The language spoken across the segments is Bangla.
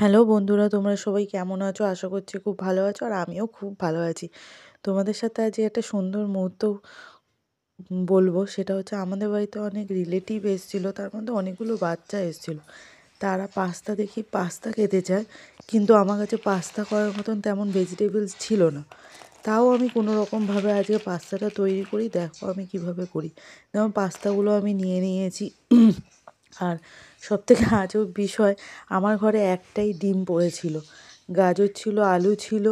হ্যালো বন্ধুরা, তোমরা সবাই কেমন আছো? আশা করছি খুব ভালো আছো আর আমিও খুব ভালো আছি। তোমাদের সাথে আজ একটা সুন্দর মুহূর্ত বলবো। সেটা হচ্ছে আমাদের বাড়িতে অনেক রিলেটিভ এসেছিলো, তার মধ্যে অনেকগুলো বাচ্চা এসেছিলো। তারা পাস্তা দেখি পাস্তা খেতে চায়, কিন্তু আমার কাছে পাস্তা করার মতন তেমন ভেজিটেবলস ছিল না। তাও আমি কোনো রকমভাবে আজকে পাস্তাটা তৈরি করি। দেখো আমি কিভাবে করি। যেমন পাস্তাগুলো আমি নিয়ে নিয়েছি। আর সবথেকে আজব বিষয়, আমার ঘরে একটাই ডিম পড়েছিল, গাজর ছিল, আলু ছিল,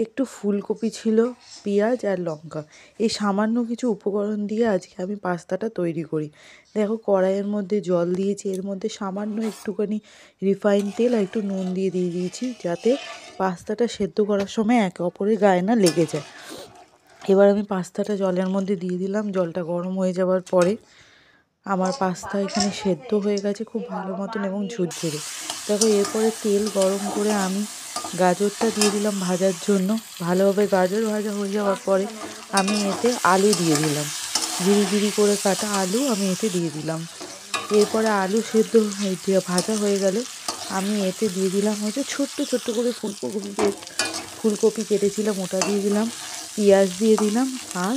একটু ফুলকপি ছিল, পেঁয়াজ আর লঙ্কা। এই সামান্য কিছু উপকরণ দিয়ে আজকে আমি পাস্তাটা তৈরি করি। দেখো কড়াইয়ের মধ্যে জল দিয়েছি, এর মধ্যে সামান্য একটুখানি রিফাইন তেল আর একটু নুন দিয়ে দিয়েছি, যাতে পাস্তাটা সেদ্ধ করার সময় একে অপরের গায়ে না লেগে যায়। এবার আমি পাস্তাটা জলের মধ্যে দিয়ে দিলাম। জলটা গরম হয়ে যাওয়ার পরে আমার পাস্তা এখানে সেদ্ধ হয়ে গেছে খুব ভালো মতন এবং ঝুরঝুরে। দেখো এরপরে তেল গরম করে আমি গাজরটা দিয়ে দিলাম ভাজার জন্য। ভালোভাবে গাজর ভাজা হয়ে যাওয়ার পরে আমি এতে আলু দিয়ে দিলাম। ঝিরি ঝিরি করে কাটা আলু আমি এতে দিয়ে দিলাম। এরপরে আলু সেদ্ধ ভাজা হয়ে গেলে আমি এতে দিয়ে দিলাম হচ্ছে ছোট্ট ছোট্ট করে ফুলকপি কেটেছিলাম, ওটা দিয়ে দিলাম। পেঁয়াজ দিয়ে দিলাম আর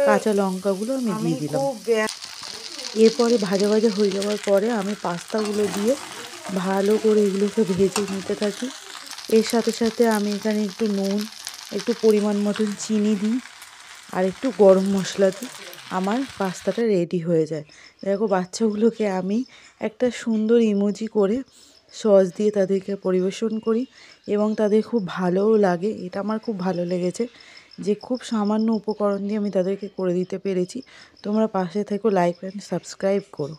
কাঁচা লঙ্কাগুলো আমি দিয়ে দিলাম। এরপরে ভাজা ভাজা হয়ে যাওয়ার পরে আমি পাস্তাগুলো দিয়ে ভালো করে এগুলোকে ভেজে নিতে থাকি। এর সাথে সাথে আমি এখানে একটু নুন, একটু পরিমাণ মতন চিনি দিই আর একটু গরম মশলা দিই। আমার পাস্তাটা রেডি হয়ে যায়। দেখো বাচ্চাগুলোকে আমি একটা সুন্দর ইমোজি করে সস দিয়ে তাদেরকে পরিবেশন করি এবং তাদের খুব ভালোও লাগে। এটা আমার খুব ভালো লেগেছে যে খুব সামান্য উপকরণ দিয়ে আমি তাদেরকে করে দিতে পেরেছি। তোমরা পাশে থেকো, লাইক অ্যান্ড সাবস্ক্রাইব করো।